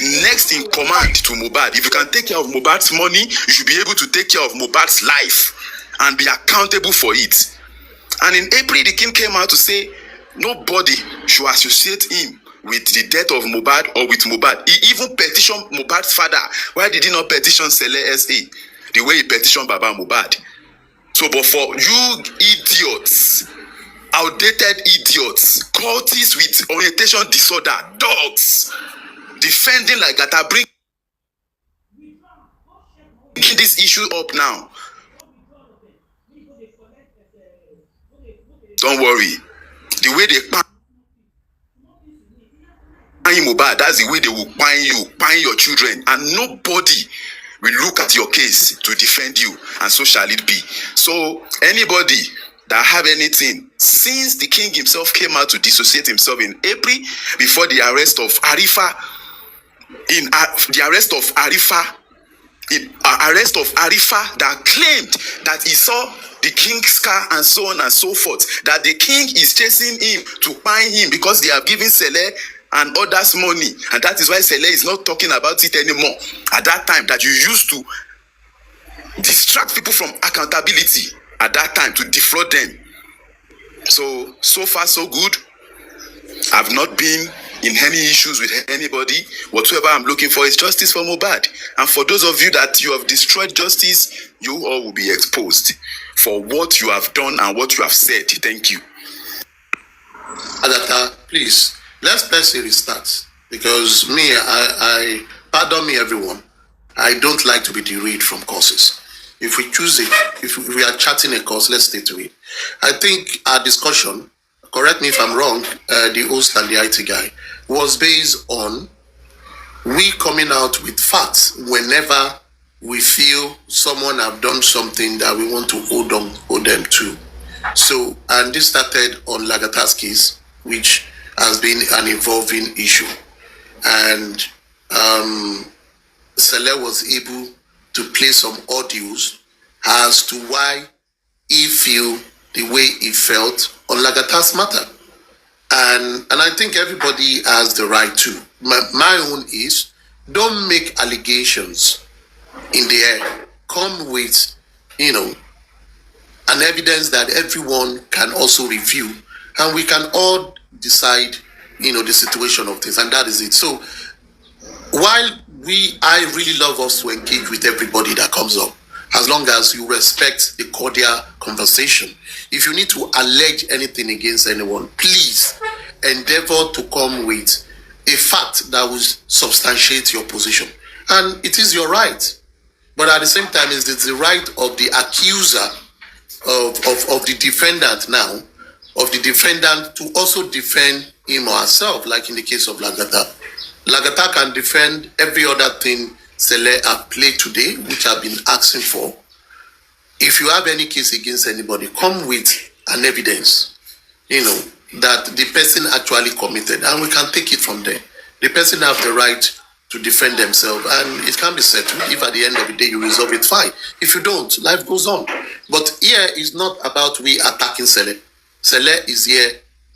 the next in command to Mohbad. If you can take care of Mohbad's money, you should be able to take care of Mohbad's life and be accountable for it. And in April, the king came out to say nobody should associate him with the death of Mohbad or with Mohbad. He even petitioned Mohbad's father. Why did he not petition C0NF3SS SA the way he petitioned Baba Mohbad? So, but for you idiots, outdated idiots, cultists with orientation disorder, dogs, defending Lagata, bringing this issue up now. Don't worry. The way they Kpãiii Mohbad, that's the way they will Kpãiii your children, and nobody will look at your case to defend you, and so shall it be. So anybody that have anything, since the king himself came out to dissociate himself in April before the arrest of Arifa, that claimed that he saw the king's car and so on and so forth, that the king is chasing him to Kpãiii him because they have given C0NF3SS and others money, and that is why C0NF3SS is not talking about it anymore. At that time, that you used to distract people from accountability at that time to defraud them. So far so good. I've not been in any issues with anybody. Whatever I'm looking for is justice for Mohbad. And for those of you that you have destroyed justice, you all will be exposed for what you have done and what you have said. Thank you. Lagata, please, let's restart. Because I pardon me everyone, I don't like to be derailed from causes. If we choose it, if we are chatting a cause, let's stay to it. I think our discussion, correct me if I'm wrong, the host and the IT guy, was based on we coming out with facts whenever we feel someone have done something that we want to hold them to. So, and this started on Lagata's case, which has been an evolving issue. And C0NF3SS was able to play some audios as to why he feel the way he felt on Lagata's matter. And I think everybody has the right to. My own is, don't make allegations in the air. Come with, an evidence that everyone can also review, and we can all decide, the situation of things, and that is it. So, while I really love us to engage with everybody that comes up, as long as you respect the cordial conversation. If you need to allege anything against anyone, please endeavor to come with a fact that will substantiate your position. And it is your right. But at the same time, it's the right of the accuser, of the defendant now, of the defendant to also defend him or herself, like in the case of Lagata. Lagata can defend every other thing C0NF3SS have played today, which I've been asking for. If you have any case against anybody, come with an evidence, that the person actually committed, and we can take it from there. The person have the right to defend themselves, and it can be settled. If at the end of the day you resolve it, fine. If you don't, life goes on. But here is not about we attacking C0NF3SS. C0NF3SS is here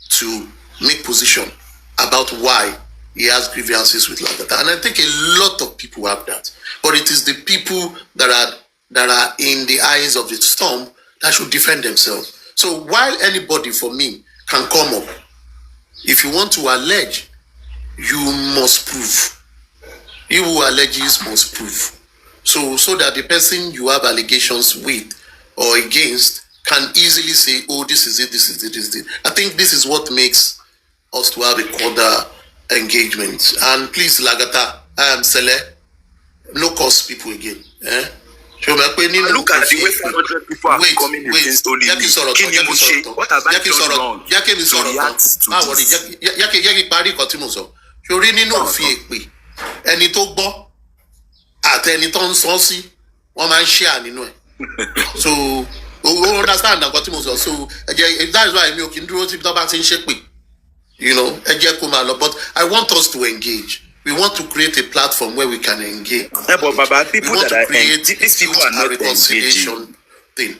to make position about why he has grievances with Lagata. And I think a lot of people have that. But it is the people that are in the eyes of the storm that should defend themselves. So while anybody, for me, can come up, if you want to allege, you must prove. He who alleges must prove. So that the person you have allegations with or against can easily say, oh, this is it, this is it, this is it. I think this is what makes us to have a cordial engagement. And please, Lagata, C0NF3SS, no cause people again. Look at the way 400 people are coming against Oli. What have I done wrong to react to this? Ẹni tó gbọ́ àti ẹni tó ń sọ sí wọ́n máa ń share nínú ẹ̀. So o understand nǹkan tí mo sọ. So that is why mi ò kí n dúró tí tó bá ti ń ṣépè. Ẹ jẹ́ kó máa lọ. But I want us to engage. We want to create a platform where we can engage. Yeah, but Baba, people we want that to create these people are not reconciliation thing.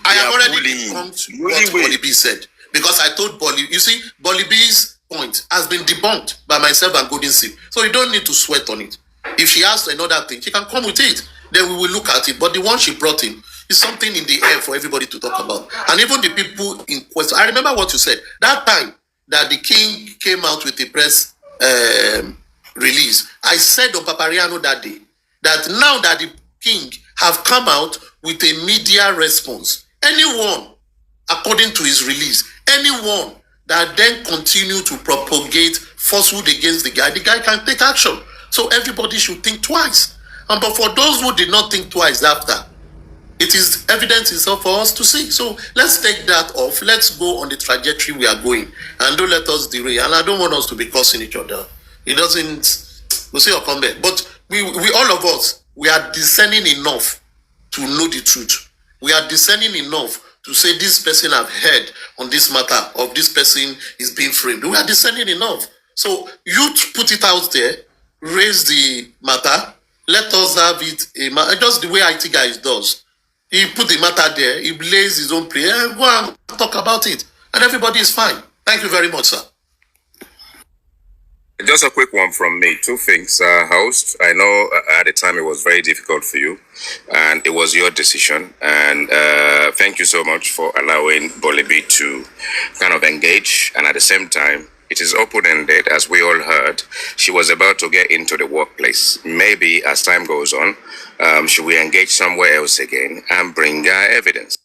I have already come to what Bolly B said. Because I told Bolly, you see, Bolly B's point has been debunked by myself and Golden Seal. So you don't need to sweat on it. If she has another thing, she can come with it. Then we will look at it. But the one she brought in is something in the air for everybody to talk about. And even the people in question. I remember what you said. That time that the king came out with a press release, I said on Papariano that day that now that the king have come out with a media response, anyone, according to his release, anyone that then continue to propagate falsehood against the guy can take action. So everybody should think twice. And but for those who did not think twice after, it is evidence itself for us to see. So let's take that off. Let's go on the trajectory we are going. And don't let us derail. And I don't want us to be cursing each other. It doesn't, we'll see or come back. But we all of us, we are discerning enough to know the truth. We are discerning enough to say this person I've heard on this matter of this person is being framed. We are discerning enough. So you put it out there, raise the matter, let us have it, just the way IT guys does. He put the matter there, he lays his own prayer, go and talk about it, and everybody is fine. Thank you very much, sir. Just a quick one from me. Two things, host. I know at the time it was very difficult for you, and it was your decision. And thank you so much for allowing Bolibi to kind of engage. And at the same time, it is open-ended, as we all heard. She was about to get into the workplace. Maybe as time goes on, should we engage somewhere else again and bring evidence?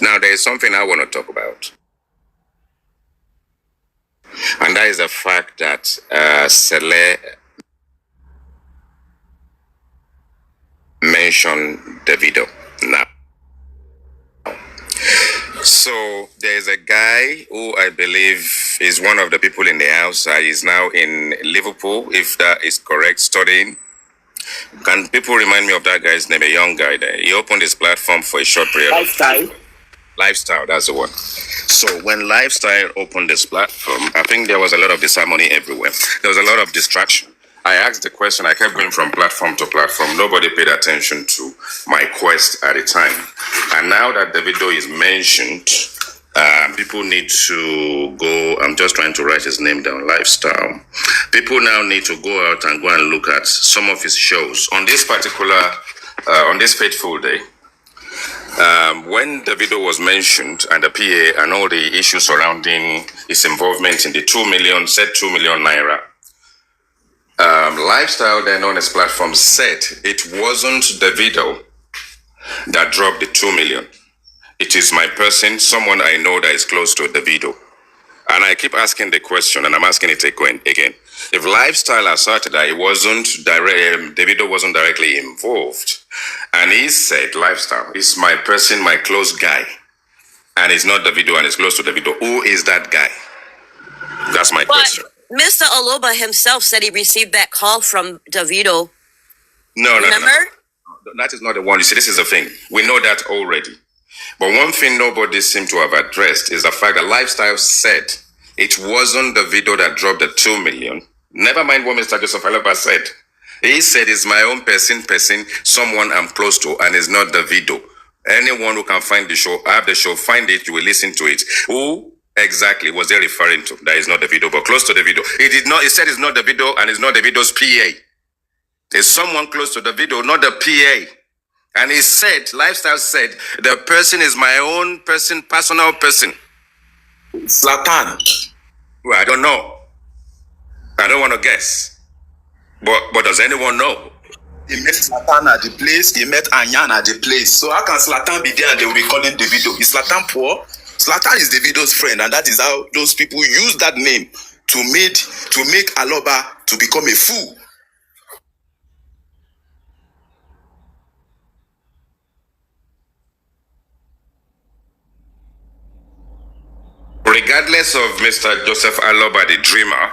Now, there is something I want to talk about. And that is the fact that Sele mentioned Davido now. So there is a guy who I believe is one of the people in the house. He's now in Liverpool, if that is correct, studying. Can people remind me of that guy's name? A young guy there. He opened his platform for a short period. Lifestyle, that's the one. So when Lifestyle opened this platform, I think there was a lot of disharmony everywhere. There was a lot of distraction. I asked the question, I kept going from platform to platform. Nobody paid attention to my quest at the time. And now that Davido is mentioned, people need to go, I'm just trying to write his name down, Lifestyle. People now need to go out and go and look at some of his shows. On this particular, on this fateful day, when Davido was mentioned and the PA and all the issues surrounding his involvement in the 2 million naira, Lifestyle then on his platform said it wasn't Davido that dropped the 2 million. It is my person, someone I know that is close to Davido. And I keep asking the question, and I'm asking it again. If Lifestyle asserted that it wasn't Davido wasn't directly involved, and he said Lifestyle is my person, my close guy, and it's not Davido and it's close to Davido, who is that guy? That's my question. Mr. Aloba himself said he received that call from Davido. No. Remember? That is not the one. You see, this is the thing. We know that already. But one thing nobody seemed to have addressed is the fact that Lifestyle said it wasn't Davido that dropped the 2 million. Never mind what Mr. Joseph Aloba said. He said it's my own person, someone I'm close to, and it's not Davido. Anyone who can find the show, have the show, find it, you will listen to it. Who exactly was they referring to? That is not Davido, but close to Davido. He said it's not Davido, and it's not Davido's PA. There's someone close to Davido, not the PA. And he said, Lifestyle said, the person is my own person, personal person. Zlatan. Well, I don't know. I don't want to guess. But does anyone know? He met Zlatan at the place, he met Anyan at the place. So how can Zlatan be there and they will be calling Davido? Is Zlatan poor? Zlatan is Davido's friend, and that is how those people use that name to make Aloba to become a fool. Regardless of Mr. Joseph Aloba, the dreamer,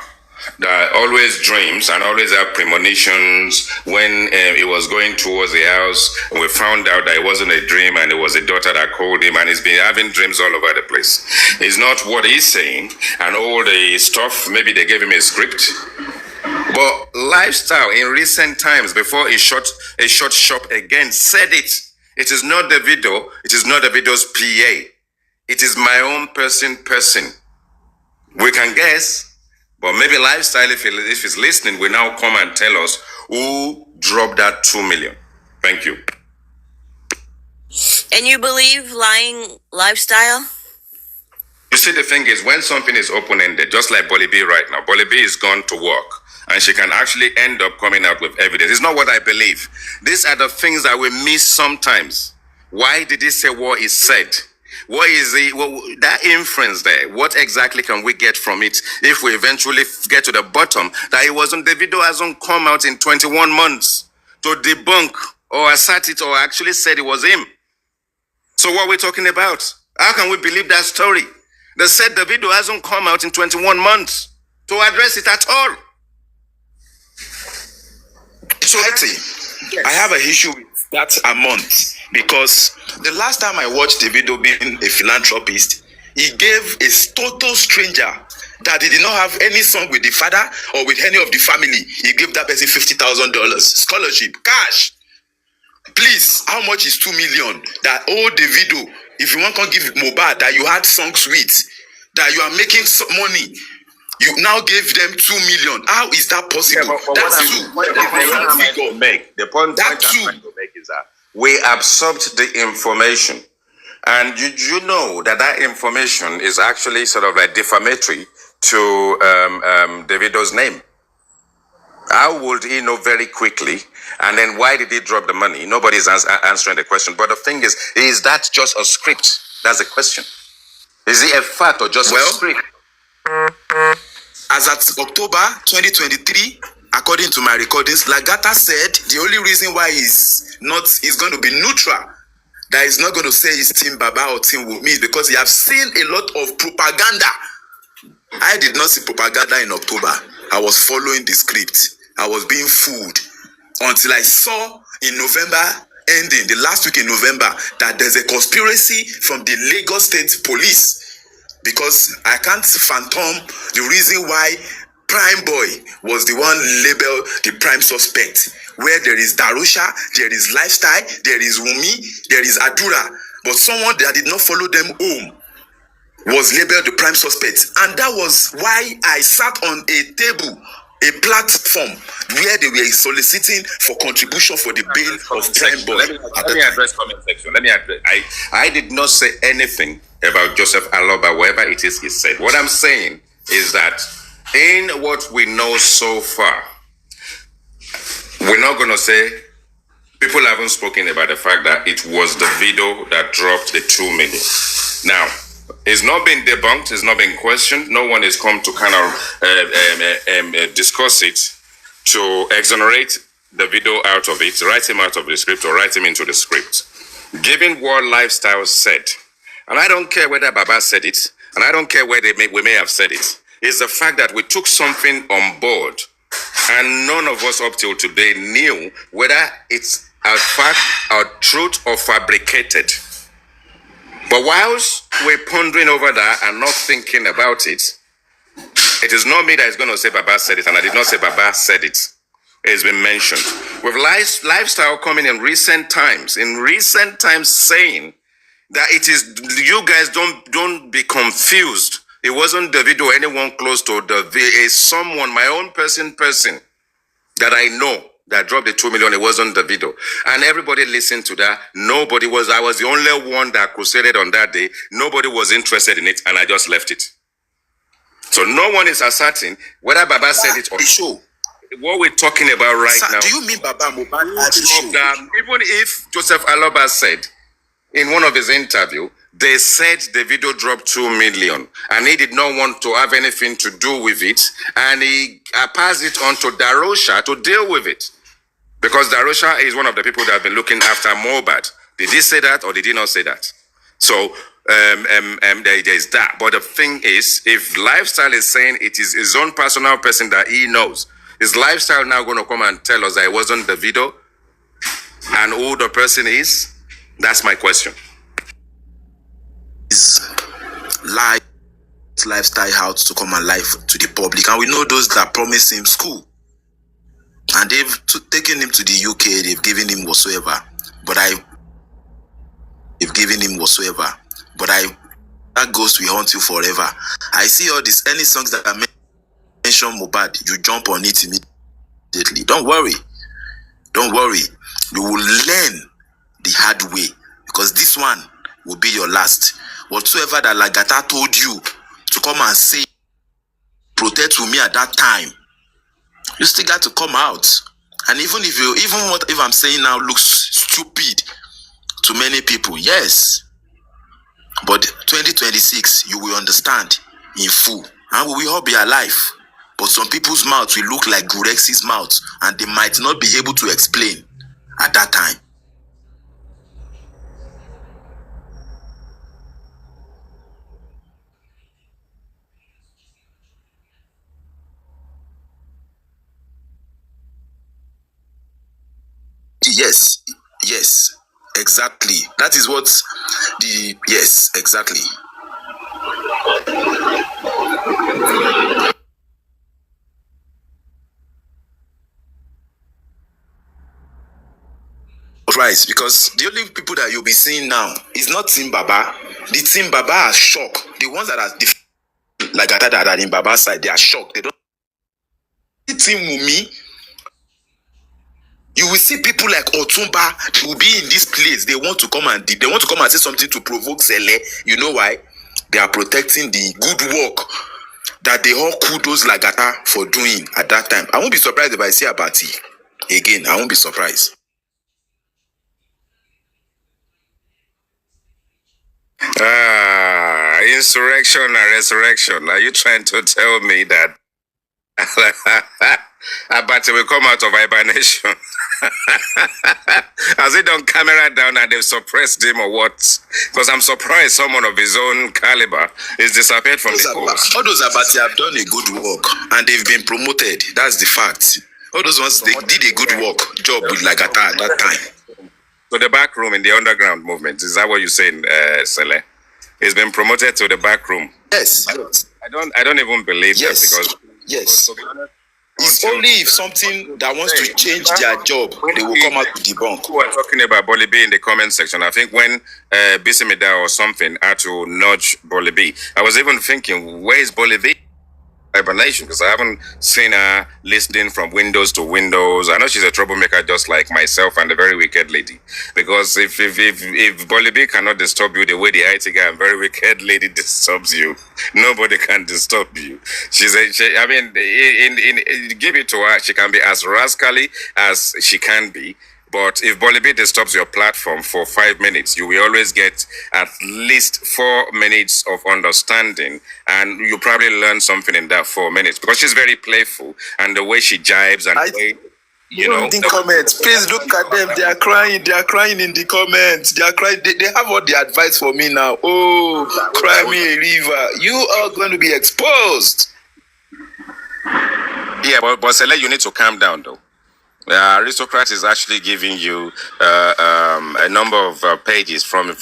that always dreams and always have premonitions when he was going towards the house, and we found out that it wasn't a dream and it was a daughter that called him, and he's been having dreams all over the place. It's not what he's saying, and all the stuff, maybe they gave him a script. But Lifestyle in recent times, before he shut shop again, said it. It is not Davido, it is not Davido's PA. It is my own person. We can guess, but maybe Lifestyle, if he's listening, will now come and tell us who dropped that 2 million. Thank you. And you believe lying Lifestyle? You see, the thing is, when something is open-ended, just like Bolly B right now, Bolly B is gone to work, and she can actually end up coming out with evidence. It's not what I believe. These are the things that we miss sometimes. Why did he say what he said? What is that inference there? What exactly can we get from it if we eventually get to the bottom that it wasn't, the video hasn't come out in 21 months to debunk or assert it or actually said it was him? So what are we talking about? How can we believe that story? They said the video hasn't come out in 21 months to address it at all. So yes. I have an issue with that amount because the last time I watched the video, being a philanthropist, he gave a total stranger that he did not have any song with the father or with any of the family. He gave that person $50,000 scholarship, cash. Please, how much is 2 million? That old Davido, if you want to give Mohbad that you had songs with, that you are making money, you now gave them 2 million. How is that possible? Yeah, but that's the point I'm trying to make is that we absorbed the information, and you know that information is actually sort of like defamatory to Davido's name. How would he know very quickly? And then why did he drop the money? Nobody's answering the question. But the thing is that just a script? That's the question. Is it a fact or just a script? As at October 2023, according to my recordings, Lagata said the only reason why he's going to be neutral, that he's not going to say it's Team Baba or Team Wunmi, is because he has seen a lot of propaganda. I did not see propaganda in October. I was following the script. I was being fooled until I saw in November ending, the last week in November, that there's a conspiracy from the Lagos State Police, because I can't phantom the reason why Prime Boy was the one labeled the prime suspect, where there is Darusha, there is Lifestyle, there is Wunmi, there is Adura, but someone that did not follow them home was labeled the prime suspect. And that was why I sat on a table, a platform where they were soliciting for contribution for the bail of Prime Boy. Let me address comment section. I did not say anything about Joseph Aloba, whatever it is he said. What I'm saying is that in what we know so far, we're not going to say, people haven't spoken about the fact that it was the video that dropped the 2 million. Now, it's not been debunked, it's not been questioned. No one has come to kind of discuss it, to exonerate the video out of it, write him out of the script or write him into the script. Given what Lifestyle said, and I don't care whether Baba said it, and I don't care where we may have said it, is the fact that we took something on board and none of us up till today knew whether it's a fact, a truth, or fabricated. But whilst we're pondering over that and not thinking about it, it is not me that is going to say Baba said it, and I did not say Baba said it. It's been mentioned. With Lifestyle coming in recent times saying that it is, you guys don't be confused. It wasn't the video anyone close to the video. It's someone, my own person that I know that dropped the 2 million. It wasn't the video. And everybody listened to that. Nobody was, I was the only one that crusaded on that day. Nobody was interested in it, and I just left it. So no one is asserting whether Baba said it or not. What we're talking about right now. Do you mean Baba Mohbad? Even if Joseph Aloba said in one of his interviews, they said the video dropped 2 million and he did not want to have anything to do with it, and he passed it on to Darusha to deal with it, because Darusha is one of the people that have been looking after Mohbad. Did he say that or did he not say that? So there is that. But the thing is, if Lifestyle is saying it is his own personal person that he knows, is Lifestyle now going to come and tell us that it wasn't the video and who the person is? That's my question. Lifestyle house to come alive to the public, and we know those that promise him school, and they've taken him to the UK. They've given him whatsoever, but I that ghost will haunt you forever. I see all this, any songs that I mention Mohbad, you jump on it immediately. Don't worry. Don't worry. You will learn the hard way, because this one will be your last. Whatsoever that Lagata told you to come and say, protect Wunmi at that time, you still got to come out. And even what if I'm saying now looks stupid to many people, yes, but 2026 you will understand in full, and we will all be alive. But some people's mouths will look like Gurex's mouth, and they might not be able to explain at that time. Yes, exactly. That is what yes, exactly. Right, because the only people that you'll be seeing now is not Team Baba. The Team Baba are shocked. The ones that are like that are in Baba's side, they are shocked. They don't. Team Wunmi, you will see people like Otumba, they will be in this place. They want to come and say something to provoke Sele. You know why? They are protecting the good work that they all kudos Lagata for doing at that time. I won't be surprised if I see Abati again. I won't be surprised. Insurrection and resurrection. Are you trying to tell me that Abati will come out of hibernation? Has he done camera down and they've suppressed him or what? Because I'm surprised someone of his own caliber is disappeared from the post. All those Abati have done a good work and they've been promoted. That's the fact. All those ones, they did a good job with Lagata at that time. So the back room in the underground movement, is that what you're saying, Sele? He's been promoted to the back room. Yes. I don't even believe that, because to be honest, it's only if something that wants to change their job, they will come out to debunk. Who are talking about Bolibi in the comment section? I think when Bisimida or something had to nudge Bolibi, I was even thinking, where is Bolibi? Hibernation, because I haven't seen her listening from windows to windows. I know she's a troublemaker just like myself and a very wicked lady. Because if Bolibi cannot disturb you the way the IT guy and very wicked lady disturbs you, nobody can disturb you. Give it to her, she can be as rascally as she can be. But if Bolibi disturbs your platform for 5 minutes, you will always get at least 4 minutes of understanding, and you probably learn something in that 4 minutes, because she's very playful, and the way she jibes and the way, the comments. Please look at them. They are crying. They are crying in the comments. They are crying. They have all the advice for me now. Oh, cry me a river. You are going to be exposed. Yeah, but Sele, you need to calm down though. Aristocrat is actually giving you a number of pages from a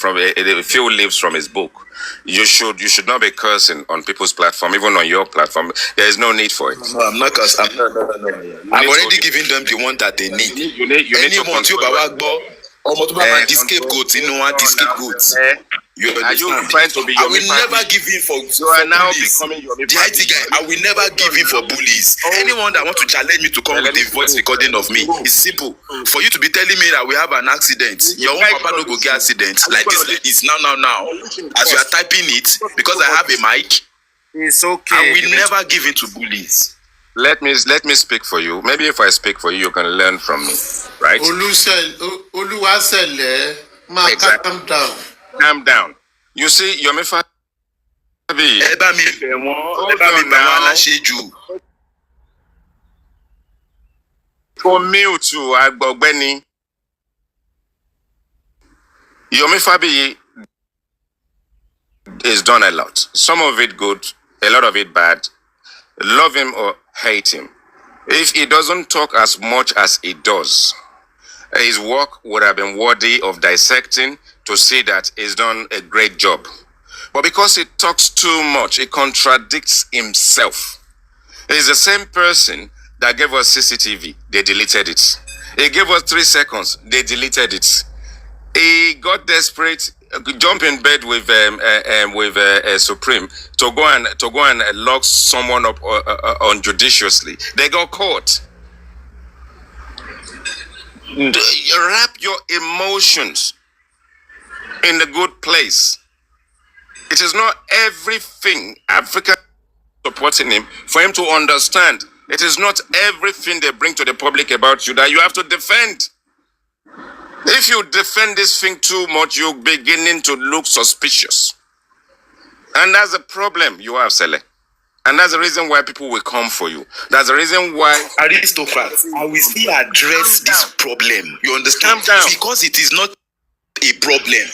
few leaves from his book. You should not be cursing on people's platform, even on your platform. There is no need for it. No, I'm not cursing. I've already given them the one that they need. You need to control. The scapegoat, the scapegoat. You are you trying to be I will never give in for you are now bullies. Becoming your the IT guy, I will never give in for bullies. Anyone that wants to challenge me to come with a voice recording of me, it's simple. For you to be telling me that we have an accident, your own papa no go get accident like this is now. As you are typing it, because I have a mic, it's okay. I will never give in to bullies. Let me speak for you. Maybe if I speak for you, you can learn from me, right? Calm down. Calm down. You see, you're my father. For me too, Agbogbeni. Yomi Fabi is done a lot. Some of it good, a lot of it bad. Love him or hate him. If he doesn't talk as much as he does, his work would have been worthy of dissecting to see that he's done a great job. But because he talks too much, he contradicts himself. He's the same person that gave us CCTV. They deleted it. He gave us 3 seconds. They deleted it. He got desperate jump in bed with Supreme to go and lock someone up unjudiciously. They got caught. Wrap your emotions in the good place. It is not everything Africa supporting him for him to understand. It is not everything they bring to the public about you that you have to defend. If you defend this thing too much, you're beginning to look suspicious. And that's the problem you have, Sele. And that's the reason why people will come for you. That's the reason why... Aristocrat, I will still address this problem. You understand? Because it is not a problem.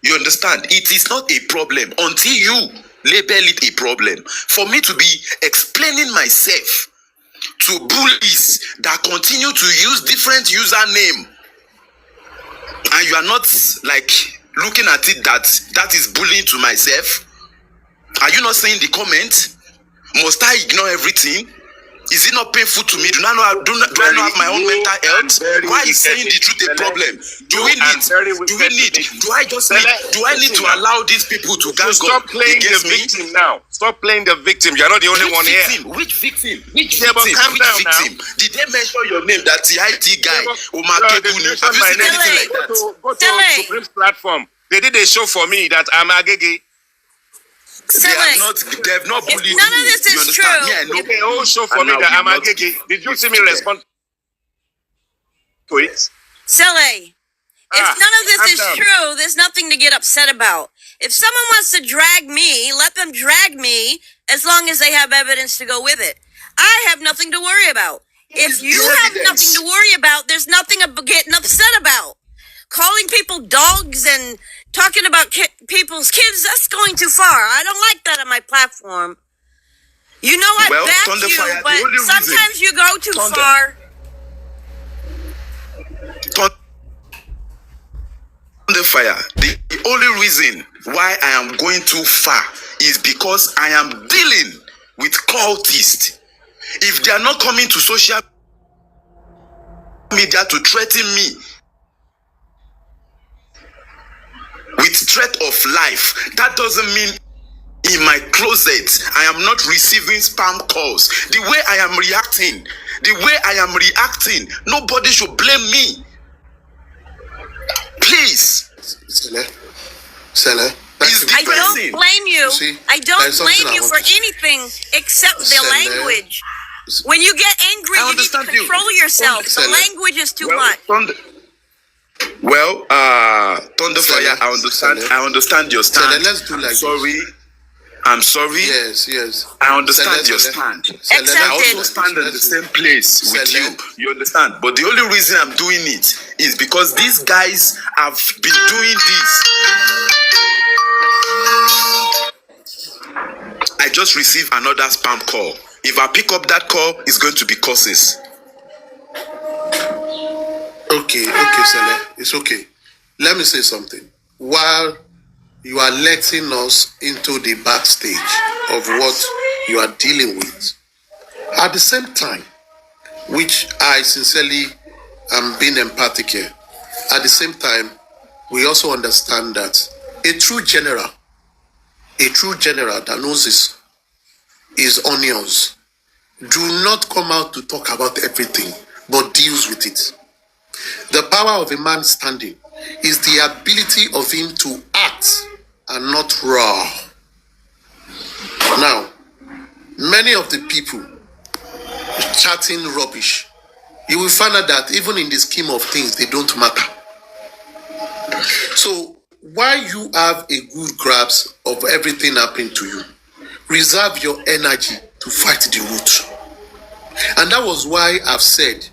You understand? It is not a problem until you label it a problem. For me to be explaining myself to bullies that continue to use different username, and you are not like looking at it that is bullying to myself. Are you not saying the comment? Must I ignore everything? Is it not painful to me? Do I not have my own mental health? Why is saying the truth a problem? Do I need to allow these people to gang stop playing the victim now? Stop playing the victim. You're not the only one here. Which victim? Which victim? Did they mention your name? That the IT guy, Omar Kebuni? Have you seen anything like that? Go to Supreme's platform. They did a show for me that I'm Agege. They have not bullied you. None of this is true. They did a whole show for me that I'm Agege. Did you see me respond to it? Sele, if none of this is true, there's nothing to get upset about. If someone wants to drag me, let them drag me as long as they have evidence to go with it. I have nothing to worry about. If you have nothing to worry about, there's nothing getting upset about. Calling people dogs and talking about people's kids, that's going too far. I don't like that on my platform. You know I back you, but sometimes you go too far. Fire. The only reason why I am going too far is because I am dealing with cultists. If they are not coming to social media to threaten me with threat of life, that doesn't mean in my closet I am not receiving spam calls. The way I am reacting, nobody should blame me. Please. Sele. I don't blame you. I don't blame you for anything except the language. When you get angry, you need to control yourself. The language is too much. Thunderfire, I understand your stand. Let's do like I'm sorry. Yes. I understand your stand. I also stand in the same place with you. You understand? But the only reason I'm doing it is because these guys have been doing this. I just received another spam call. If I pick up that call, it's going to be curses. Okay, Sele. It's okay. Let me say something. While you are letting us into the backstage of what you are dealing with, at the same time, which I sincerely am being empathic here, at the same time, we also understand that a true general that knows his onions, do not come out to talk about everything, but deals with it. The power of a man standing is the ability of him to act and not raw. Now, many of the people chatting rubbish, you will find out that even in the scheme of things, they don't matter. So, while you have a good grasp of everything happening to you, reserve your energy to fight the root. And that was why I've said,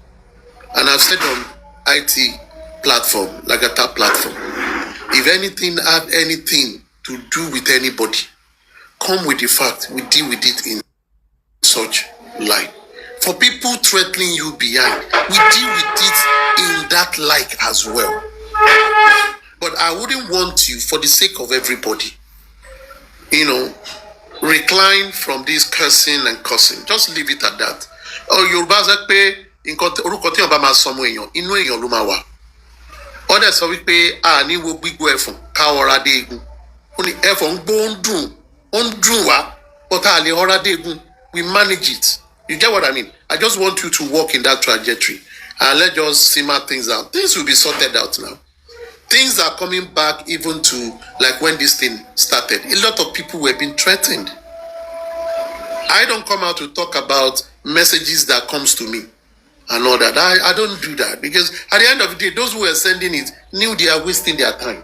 and I've said on IT platform, Lagata platform, if anything have anything to do with anybody, come with the fact, we deal with it in such light. For people threatening you behind, we deal with it in that light as well. But I wouldn't want you, for the sake of everybody, recline from this cursing and cussing. Just leave it at that. Oh, Yorùbá sọ pé nǹkan orúkọ tí wọ́n bá máa sọ ọmọ èèyàn, inú èèyàn ló máa wà. Others sọ wípé ní wo gbígbó ẹ̀fọn ká ọ̀rá dé egun. Ó ní ẹ̀fọn gbó ó ń dùn wá, but a lè ọ̀rá dé egun. We manage it. You get what I mean? I just want you to walk in that trajectory and let's just simmer things out. Things will be sorted out now. Things are coming back even to like when this thing started. A lot of people were being threatened. I don't come out to talk about messages that comes to me and all that. I don't do that because at the end of the day, those who are sending it knew they are wasting their time.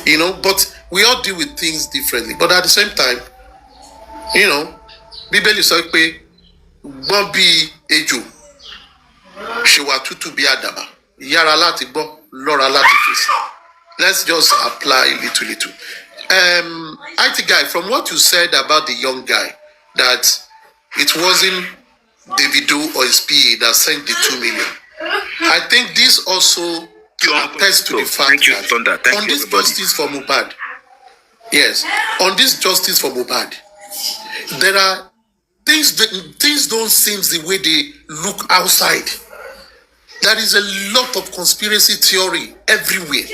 You know, but we all deal with things differently. But at the same time, you know, Bíbélì sọ pé gbọ́n bí ejò ṣèwà tútù bí àdàbà yára láti gbọ́ lọ́ra láti fèsì. Let's just apply little. IT guy, from what you said about the young guy, that it wasn't Davido or his PA that sent the 2 million. I think this also attests to the fact that on this justice for Mohbad, yes, on this justice for Mohbad, there are things don't seem the way they look outside. There is a lot of conspiracy theory everywhere,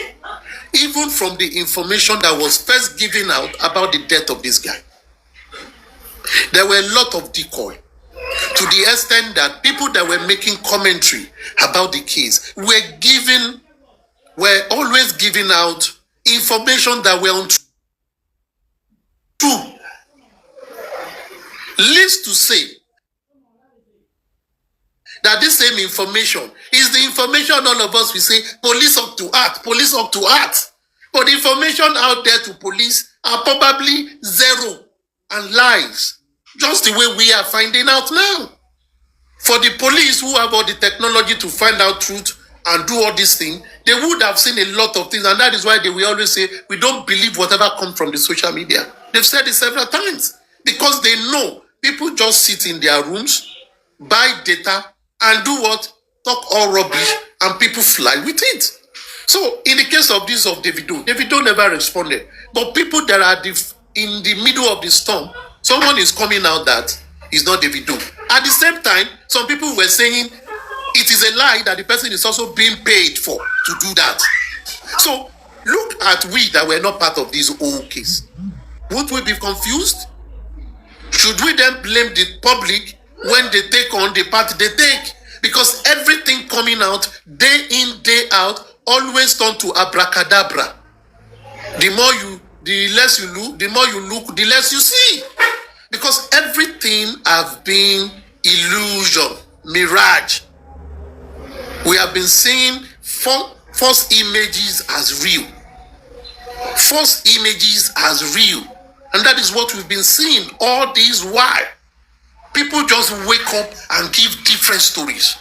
even from the information that was first given out about the death of this guy. There were a lot of decoy, to the extent that people that were making commentary about the case were always giving out information that were untrue. Least to say that this same information is the information all of us will say, police up to act. But the information out there to police are probably zero and lies, just the way we are finding out now. For the police who have all the technology to find out truth and do all these things, they would have seen a lot of things, and that is why they will always say, we don't believe whatever comes from the social media. They've said it several times, because they know people just sit in their rooms, buy data, and do what? Talk all rubbish, and people fly with it. So, in the case of this of Davido never responded. But people that are in the middle of the storm, someone is coming out that is not Davido. At the same time, some people were saying it is a lie that the person is also being paid for to do that. So, look at we that were not part of this whole case. Won't we be confused? Should we then blame the public when they take on the part they take? Because everything coming out, day in, day out, always turn to abracadabra. The less you look, the less you see. Because everything have been illusion, mirage. We have been seeing false images as real. False images as real. And that is what we've been seeing all this while. People just wake up and give different stories.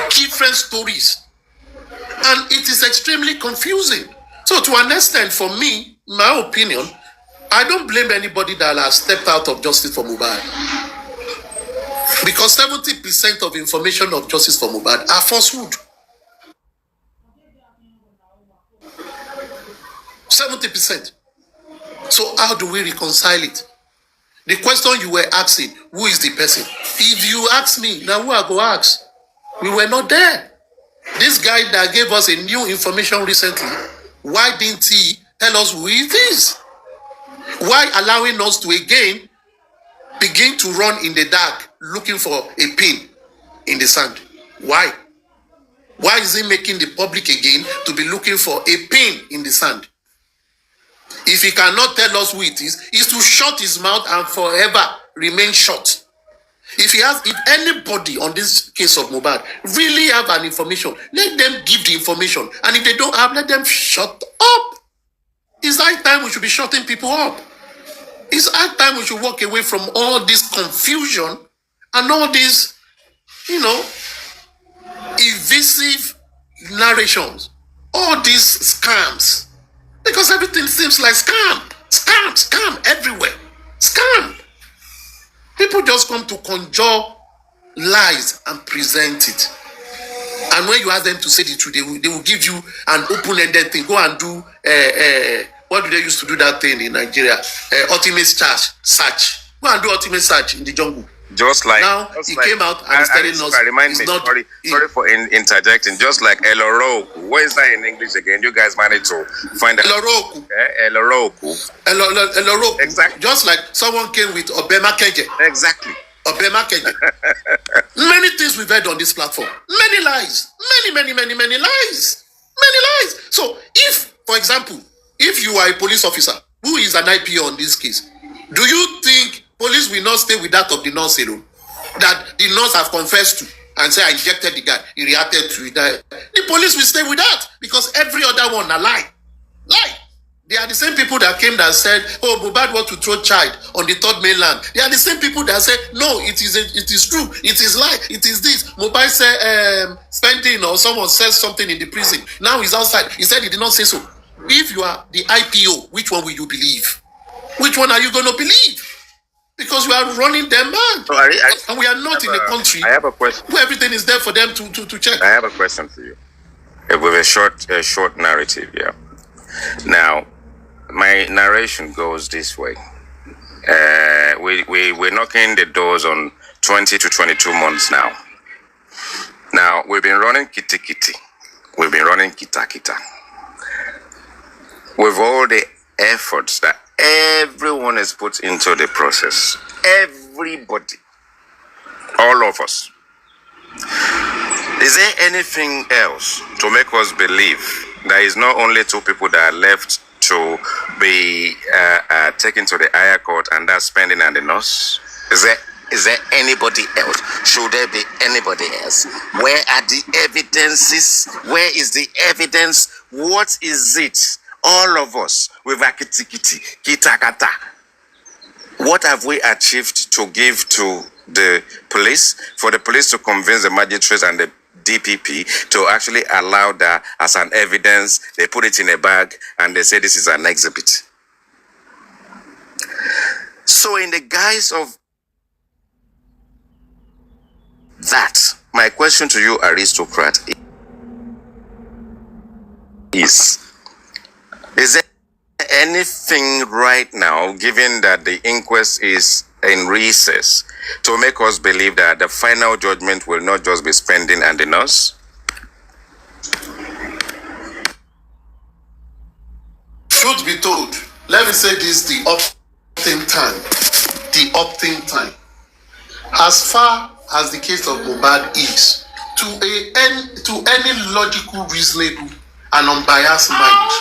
Different stories. And it is extremely confusing. So to an extent, for me, my opinion, I don't blame anybody that has stepped out of justice for Mohbad. Because 70% of information of justice for Mohbad are falsehood. 70%. So how do we reconcile it? The question you were asking, who is the person? If you ask me, now who I go ask? We were not there. This guy that gave us a new information recently, why didn't he tell us who it is? Why allowing us to again begin to run in the dark looking for a pin in the sand? Why? Why is he making the public again to be looking for a pin in the sand? If he cannot tell us who it is to shut his mouth and forever remain shut. If anybody on this case of Mohbad really have an information, let them give the information. And if they don't have, let them shut up. It's high time we should be shutting people up. It's high time we should walk away from all this confusion and all these, evasive narrations, all these scams. Because everything seems like scam everywhere. Scam. People just come to conjure lies and present it. And when you ask them to say the truth, they will give you an open-ended thing. Go and do, what do they used to do that thing in Nigeria? Ultimate search. Go and do ultimate search in the jungle. Just like now he came out and is telling us remind me. Sorry for interjecting. Just like Eloroku. What is that in English again? You guys managed to find Eloroku. Eloroku. Exactly. Just like someone came with Obema Keje. Exactly. Obema Keje. Many things we've heard on this platform. Many lies. Many lies. Many lies. So if, for example, if you are a police officer who is an IPO on this case, do you think police will not stay with that of the nurse alone? That the nurse have confessed to and say, I injected the guy, he reacted to it. The police will stay with that because every other one a lie. They are the same people that came that said, oh, Mohbad want to throw child on the third mainland. They are the same people that said, no, it is true, it is lie, it is this. Mohbad said spending or someone says something in the prison. Now he's outside. He said he did not say so. If you are the IPO, which one will you believe? Which one are you going to believe? Because we are running them mad. So and we are not in a country I have a question. where everything is there for them to check. I have a question for you. With a short narrative, yeah. Now, my narration goes this way. We're knocking the doors on 20 to 22 months now. Now, we've been running kitty. We've been running kita. With all the efforts that everyone has put into the process. Everybody. All of us. Is there anything else to make us believe that it's not only two people that are left to be taken to the higher court, and that's Spending and the nurse? Is there anybody else? Should there be anybody else? Where are the evidences? Where is the evidence? What is it? All of us with akitikiti, kitakata. What have we achieved to give to the police, for the police to convince the magistrates and the DPP to actually allow that as an evidence? They put it in a bag and they say this is an exhibit. So in the guise of that, my question to you, aristocrat, is there anything right now, given that the inquest is in recess, to make us believe that the final judgment will not just be Spending and the nurse? Truth be told, let me say this, the opting time. As far as the case of Mohbad is, to any logical, reasonable, and unbiased mind,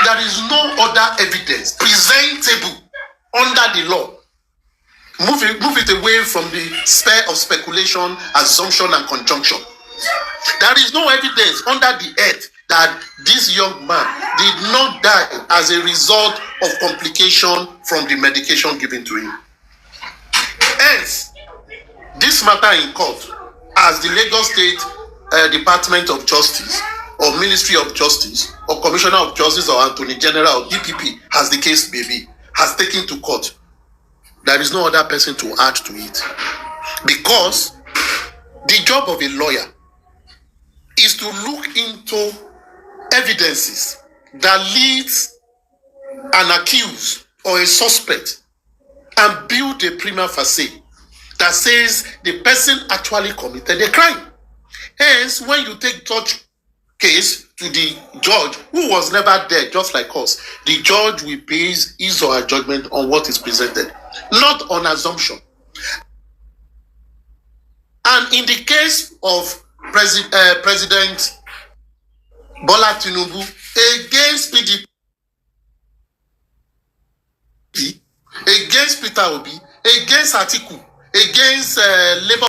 there is no other evidence presentable under the law. Move it away from the sphere of speculation, assumption, and conjunction. There is no evidence under the earth that this young man did not die as a result of complication from the medication given to him. Hence, this matter in court, as the Lagos State Department of Justice, or Ministry of Justice, or Commissioner of Justice, or Attorney General, or DPP, as the case may be, has taken to court, there is no other person to add to it. Because the job of a lawyer is to look into evidences that leads an accused or a suspect and build a prima facie that says the person actually committed a crime. Hence, when you take such case to the judge, who was never there, just like us, the judge will base his or her judgment on what is presented, not on assumption. And in the case of President Bola Tinubu against PDP, against Peter Obi, against Atiku, against Labour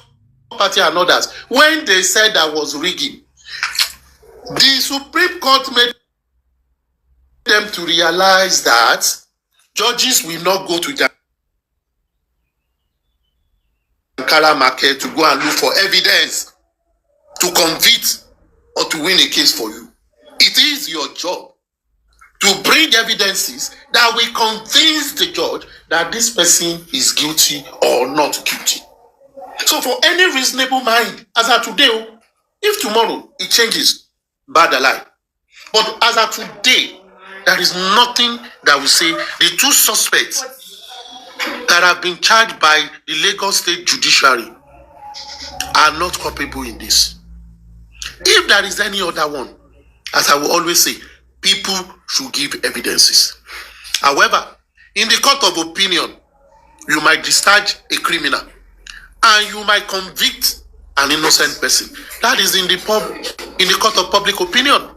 Party and others, when they said there was rigging, the Supreme Court made them to realize that judges will not go to the Ankara market to go and look for evidence to convict or to win a case for you. It is your job to bring evidences that will convince the judge that this person is guilty or not guilty. So for any reasonable mind, as of today, if tomorrow it changes, bad alive. But as of today, there is nothing that will say the two suspects that have been charged by the Lagos State Judiciary are not culpable in this. If there is any other one, as I will always say, people should give evidences. However, in the court of opinion, you might discharge a criminal and you might convict an innocent person. That is in the court of public opinion.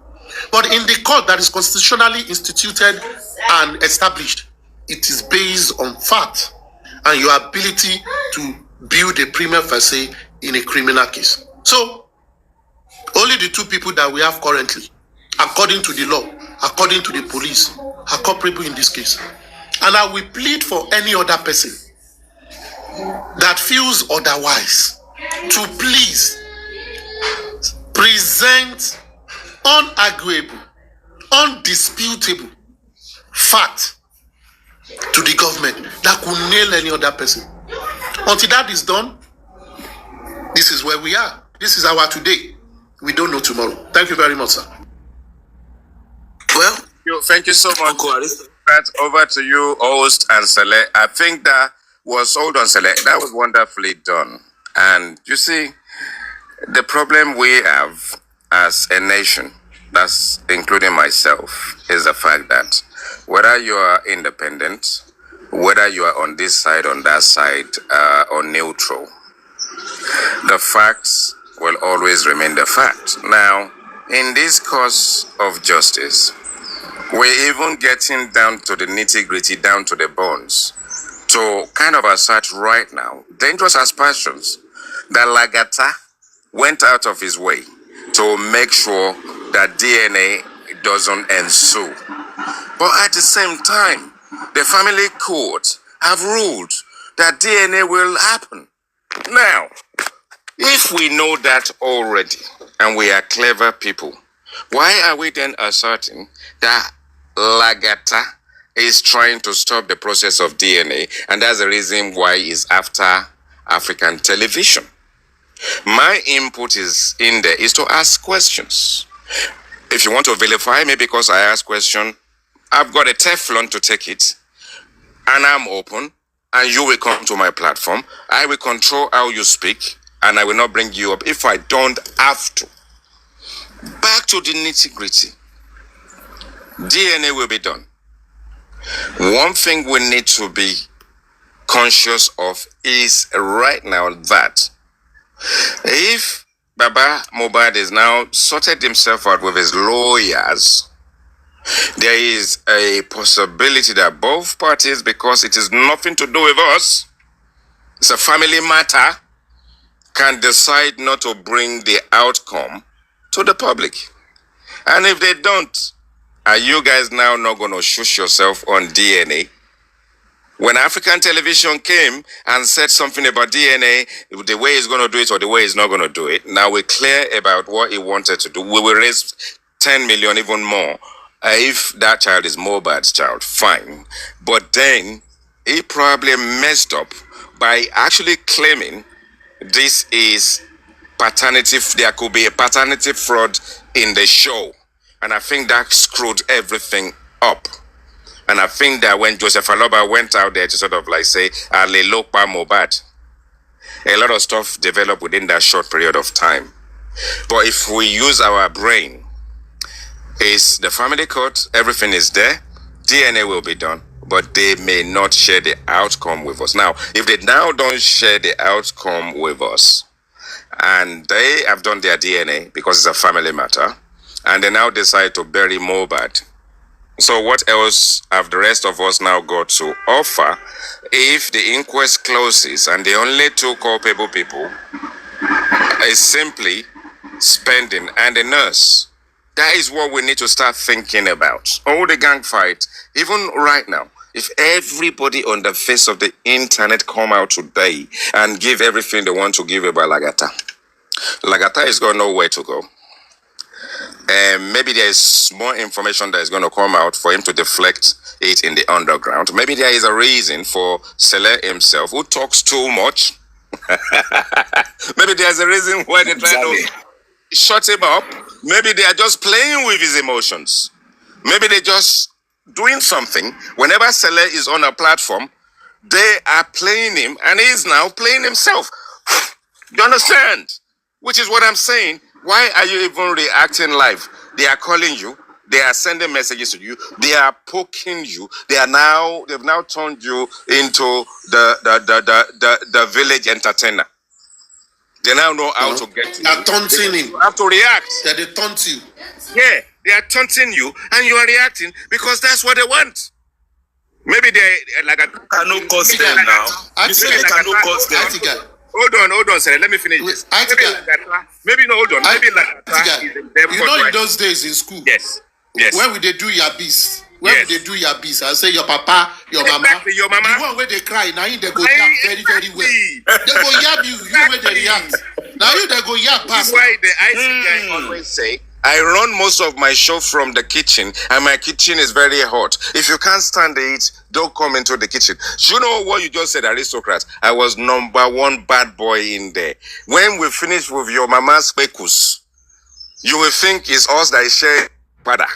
But in the court that is constitutionally instituted and established, it is based on fact and your ability to build a prima facie in a criminal case. So, only the two people that we have currently, according to the law, according to the police, are culpable in this case. And I will plead for any other person that feels otherwise to please present unarguable, undisputable fact to the government that could nail any other person. Until that is done, this is where we are. This is our today. We don't know tomorrow. Thank you very much, sir. Well, Thank you so much. Uncle Arista. Over to you, host and Sele. I think that was, hold on, Sele, that was wonderfully done. And you see, the problem we have as a nation, that's including myself, is the fact that whether you are independent, whether you are on this side, on that side, or neutral, the facts will always remain the fact. Now, in this cause of justice, we're even getting down to the nitty-gritty, down to the bones, to kind of assert right now, dangerous aspersions, that Lagata went out of his way to make sure that DNA doesn't ensue. But at the same time, the family court have ruled that DNA will happen. Now, if we know that already, and we are clever people, why are we then asserting that Lagata is trying to stop the process of DNA, and that's the reason why he's after African television? My input is in there is to ask questions. If you want to vilify me because I ask question, I've got a Teflon to take it, and I'm open, and you will come to my platform. I will control how you speak, and I will not bring you up if I don't have to. Back to the nitty-gritty. DNA will be done. One thing we need to be conscious of is right now that if Baba Mohbad is now sorted himself out with his lawyers, there is a possibility that both parties, because it is nothing to do with us, it's a family matter, can decide not to bring the outcome to the public. And if they don't, are you guys now not going to shush yourself on DNA? When African television came and said something about DNA, the way he's going to do it or the way he's not going to do it, now we're clear about what he wanted to do. We will raise 10 million, even more. If that child is Mohbad's child, fine. But then he probably messed up by actually claiming this is paternity. There could be a paternity fraud in the show. And I think that screwed everything up. And I think that when Joseph Aloba went out there to sort of like say, Alelopa Mohbad, a lot of stuff developed within that short period of time. But if we use our brain, is the family court, everything is there, DNA will be done, but they may not share the outcome with us. Now, if they now don't share the outcome with us, and they have done their DNA because it's a family matter, and they now decide to bury Mohbad. So what else have the rest of us now got to offer if the inquest closes and the only two culpable people is simply spending and the nurse? That is what we need to start thinking about. All the gang fight, even right now, if everybody on the face of the internet come out today and give everything they want to give about Lagata, Lagata is got nowhere to go. Maybe there is more information that is going to come out for him to deflect it in the underground. Maybe there is a reason for Sele himself, who talks too much. Maybe there's a reason why they're trying to shut him up. Maybe they are just playing with his emotions. Maybe they're just doing something. Whenever Sele is on a platform, they are playing him, and he's now playing himself. You understand? Which is what I'm saying. Why are you even reacting live? They are calling you. They are sending messages to you. They are poking you. They've now turned you into the village entertainer. They now know how to get you. They are taunting him. You have to react. That they taunt you. Yeah, they are taunting you, and you are reacting because that's what they want. Maybe they like a cannot cause them now. I say they cannot cause them. Hold on, sir. Let me finish this. Maybe no, hold on. Maybe you know, in those days in school. Yes. When would they do your beast? When would they do your beast? I say your papa, your mama. Exactly, your mama. The one where they cry, now you they go yap very, very well. They go yap you where they react. Now you they go yap past. That's why the IC guy always say, I run most of my show from the kitchen, and my kitchen is very hot. If you can't stand it, don't come into the kitchen. You know what you just said, aristocrat? I was #1 bad boy in there. When we finish with your mama's pekus, you will think it's us that is sharing father.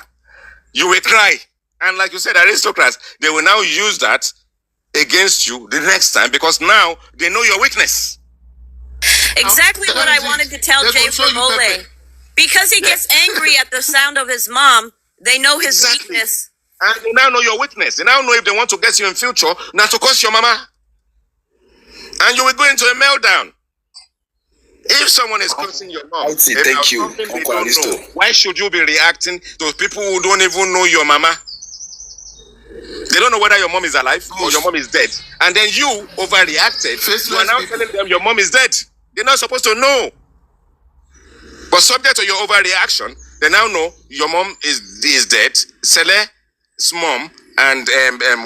You will cry. And like you said, aristocrats, they will now use that against you the next time because now they know your weakness. Exactly what I wanted to tell J4M. Because he gets angry at the sound of his mom, they know his weakness. And they now know your weakness. They now know if they want to get you in future, not to curse your mama. And you will go into a meltdown. If someone is cursing your mom, thank you, Uncle Aristo. Why should you be reacting to people who don't even know your mama? They don't know whether your mom is alive or your mom is dead. And then you overreacted. You are now telling them your mom is dead. They're not supposed to know. But subject to your overreaction, they now know your mom is dead. Sele's mom and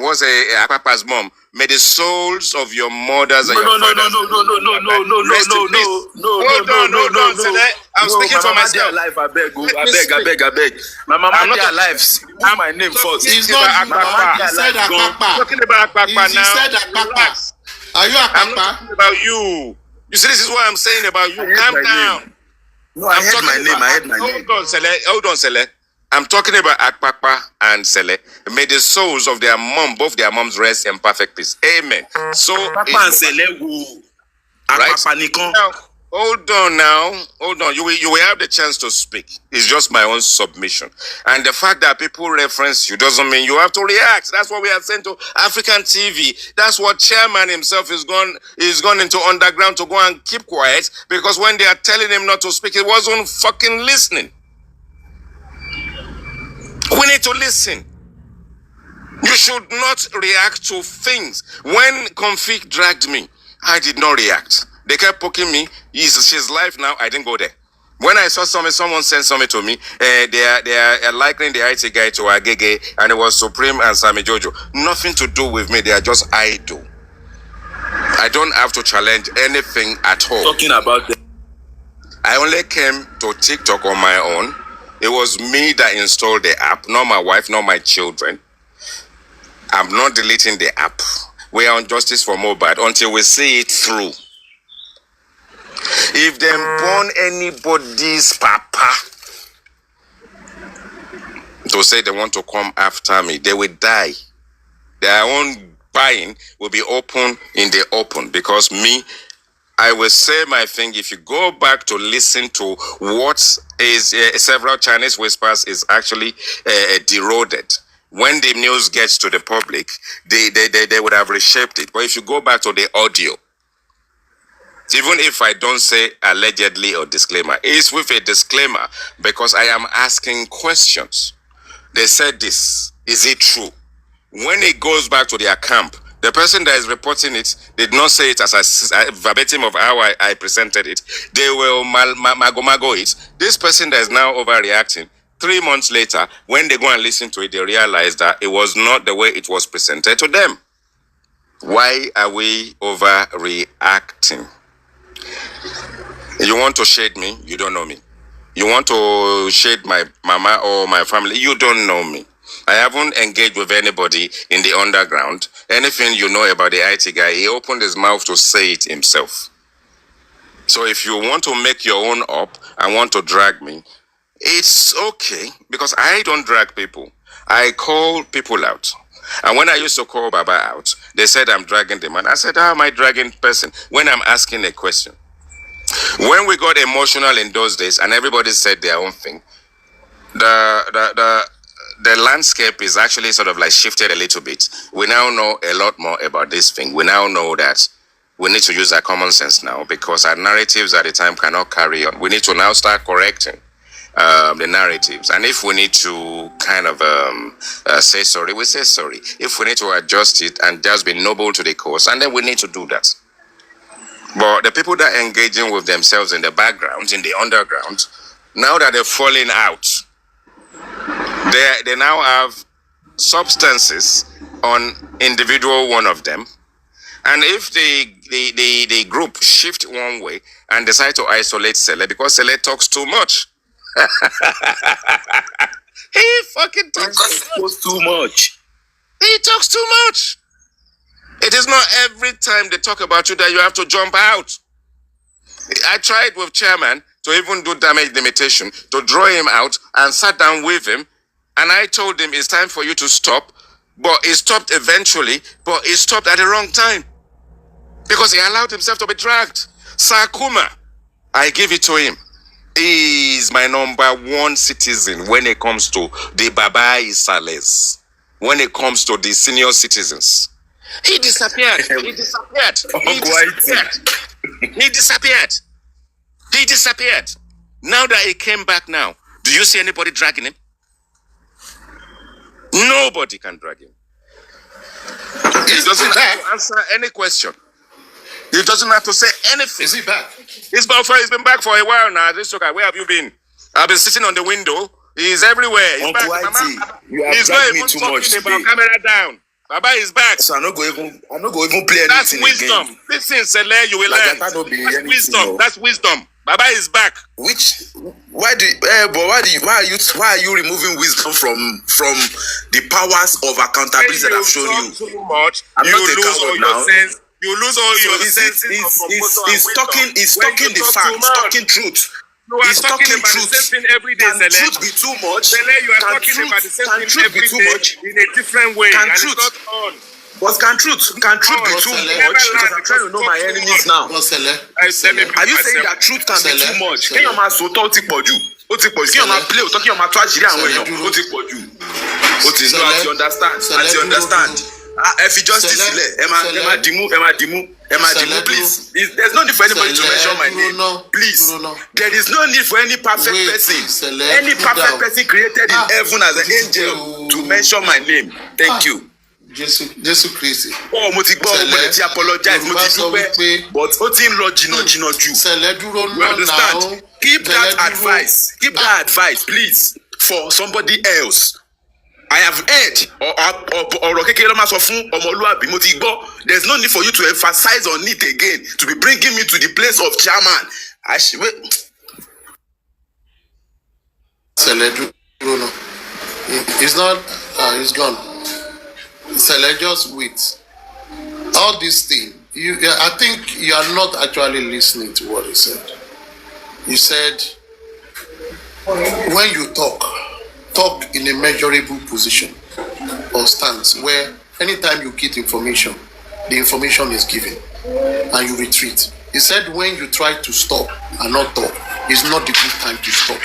was a Papa's mom. May the souls of your mothers and your fathers. No. Hold on, Sele. I'm speaking for myself. I beg. My mama, I'm not alive. Put my name first. He's not Akpapa. He said Akpapa. Talking about Akpapa now. He said Akpapa. Are you Akpapa? I'm not talking about you. You see, this is what I'm saying about you. Calm down. No, I heard my name. Hold on, Sele. I'm talking about Akpapa and Sele. May the souls of their mom, both their moms, rest in perfect peace. Amen. So, Papa and Sele will. Right? Now, hold on. You will have the chance to speak. It's just my own submission. And the fact that people reference you doesn't mean you have to react. That's what we have sent to African TV. That's what chairman himself is gone into underground to go and keep quiet because when they are telling him not to speak, he wasn't fucking listening. We need to listen. You should not react to things. When Config dragged me, I did not react. They kept poking me. She's live now. I didn't go there. When I saw someone sent something to me, they are likening the IT guy to Agege, and it was Supreme and Sammy Jojo. Nothing to do with me. They are just idle. I don't have to challenge anything at all. Talking about them. I only came to TikTok on my own. It was me that installed the app, not my wife, not my children. I'm not deleting the app. We are on justice for Mohbad until we see it through. If they born anybody's papa to say they want to come after me, they will die. Their own buying will be open in the open because me, I will say my thing. If you go back to listen to what is several Chinese whispers is actually deroded. When the news gets to the public, they would have reshaped it. But if you go back to the audio, even if I don't say allegedly or disclaimer, it's with a disclaimer because I am asking questions. They said this, is it true? When it goes back to their camp, the person that is reporting it did not say it as a verbatim of how I presented it. They will mago it. This person that is now overreacting, 3 months later, when they go and listen to it, they realize that it was not the way it was presented to them. Why are we overreacting? You want to shade me? You don't know me. You want to shade my mama or my family? You don't know me. I haven't engaged with anybody in the underground. Anything you know about the IT guy, he opened his mouth to say it himself. So if you want to make your own up and want to drag me, it's okay because I don't drag people. I call people out. And when I used to call Baba out, they said I'm dragging the man. I said, how am I dragging person when I'm asking a question? When we got emotional in those days and everybody said their own thing, the landscape is actually sort of like shifted a little bit. We now know a lot more about this thing. We now know that we need to use our common sense now, because our narratives at the time cannot carry on. We need to now start correcting the narratives. And if we need to kind of say sorry, we say sorry. If we need to adjust it and just be noble to the cause, and then we need to do that. But the people that are engaging with themselves in the background, in the underground, now that they're falling out, they now have substances on individual one of them. And if the group shift one way and decide to isolate Sele because Sele talks too much. He fucking talks too much. He talks too much. It is not every time they talk about you that you have to jump out. I tried with chairman to even do damage limitation, to draw him out and sat down with him. And I told him it's time for you to stop. But he stopped eventually, but he stopped at the wrong time. Because he allowed himself to be dragged. Sakuma, I give it to him. He is my #1 citizen when it comes to the Baba Isales. When it comes to the senior citizens. He disappeared. He disappeared. He disappeared. He disappeared. He disappeared. Now that he came back now, do you see anybody dragging him? Nobody can drag him. He doesn't have to answer any question. He doesn't have to say anything. Is he back? He's been back for a while now. This okay. Where have you been? I've been sitting on the window. He's everywhere. He's back. Mama, you have he's not dragged even me too talking much about today. camera down. Baba is back. So I'm not going to play anything. That's wisdom. Again. Listen, Sele, you will learn. Lagata don't be That's anything, wisdom. no. That's wisdom. Baba is back. Why are you removing wisdom from the powers of accountability that I've shown you? Too much, I'm you not a lose all coward your now. sense. You lose all So your senses. he's talking the facts, talking truth. You are He's talking talking about truth. the same thing every day, Can Sele. truth be too much? Sele, you are Can talking truth- about the same can thing truth every be too day much? in a different way. Can and truth- it's not on. But can truth be too Sele. much? Because I'm trying to know my enemies now. No, Sele. Let me Are you saying that truth can be Sele. too much? Sele. Kéèyàn máa sòótọ́ ó ti pọ̀ jù. Ó ti pọ̀ jù. Kéèyàn máa play òótọ́, kéèyàn máa tó àṣírí àwọn Sele èèyàn. dúró. Ó ti pọ̀ jù. Ó ti Sele. know àti understand. Sele Àti dúró understand. dúró. Ẹ fi justice Sele. sílẹ̀. Ẹ máa dìmú. Sele Please. There's no need for anybody to Sele mention my dúró name. náà. Please. Dúró náà. There is no need for any perfect Wait, person. Sele, Any cool perfect down. person created in heaven as an Cool angel down. to mention my name. Thank you. Jésù Kristi. Oh, mo ti gbọ́ Sele, mo lè ti apologize mo ti Yorùbá sọ dúpẹ́ wípé- but ó ti ń lọ jìnnà jù. Sele dúró You náà understand? náà. Keep Sele that dúró. advice. Keep that advice, please, for somebody else. I have heard ọ̀rọ̀ kékeré ló máa sọ fún ọmọlúwàbí mo ti gbọ́. There's no need for you to emphasize on it again to be bringing me to the place of chairman. Sele dúró náà. It's not. It's gone. Sele, just wait. All this thing. I think you are not actually listening to what he said. He said, when you talk in a measurable position or stance where anytime you get information, the information is given and you retreat. He said, when you try to stop and not talk, it's not the good time to stop.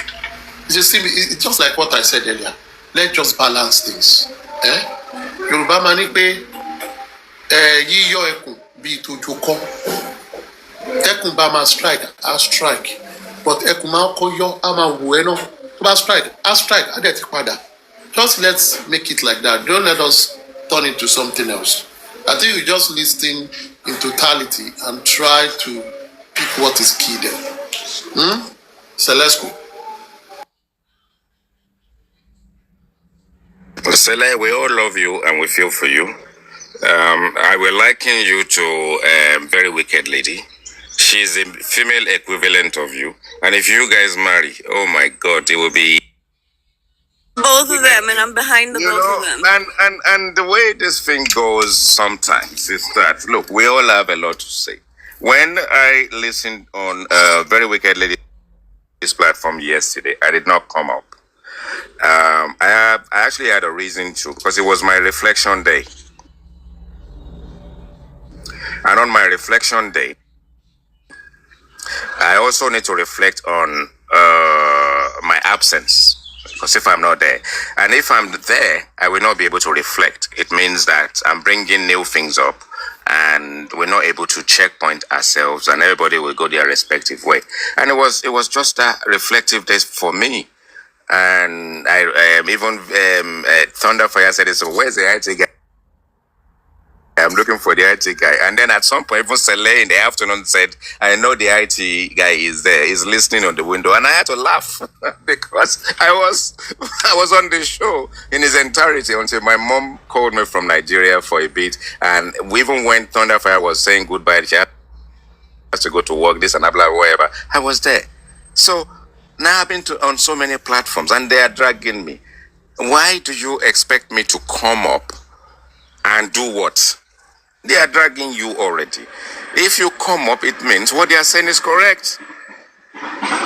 It's just like what I said earlier. Let's just balance things. Yorùbá máa ní pé yíyọ ẹkùn bíi tójú kọ́. Ẹkùn bá máa strike, á strike. But ẹkùn máa kọ́ yọ, á máa wò ẹ́ náà. Tó bá strike, á dẹ̀ ti padà. Just let's make it like that. Don't let us turn it to something else. I think you just listen in totality and try to pick what is key there. So let's go. Sele, we all love you and we feel for you. I will liken you to a very wicked lady. She's a female equivalent of you. And if you guys marry, oh my God, it will be... Both of them, and I'm behind the both of them. And the way this thing goes sometimes is that, look, we all have a lot to say. When I listened on Very Wicked Lady's platform yesterday, I did not come up. I actually had a reason to, because it was my reflection day. And on my reflection day, I also need to reflect on my absence. Because if I'm not there, and if I'm there, I will not be able to reflect. It means that I'm bringing new things up, and we're not able to checkpoint ourselves, and everybody will go their respective way. And it was just a reflective day for me. And I even Thunderfire said, "So where's the IT guy? I'm looking for the IT guy." And then at some point, even Saleh in the afternoon said, "I know the IT guy is there. He's listening on the window." And I had to laugh because I was on the show in its entirety until my mom called me from Nigeria for a bit. And even when Thunderfire was saying goodbye, she has to go to work, this and that, blah, whatever, I was there. So now I've been on so many platforms and they are dragging me. Why do you expect me to come up and do what? They are dragging you already. If you come up, it means what they are saying is correct.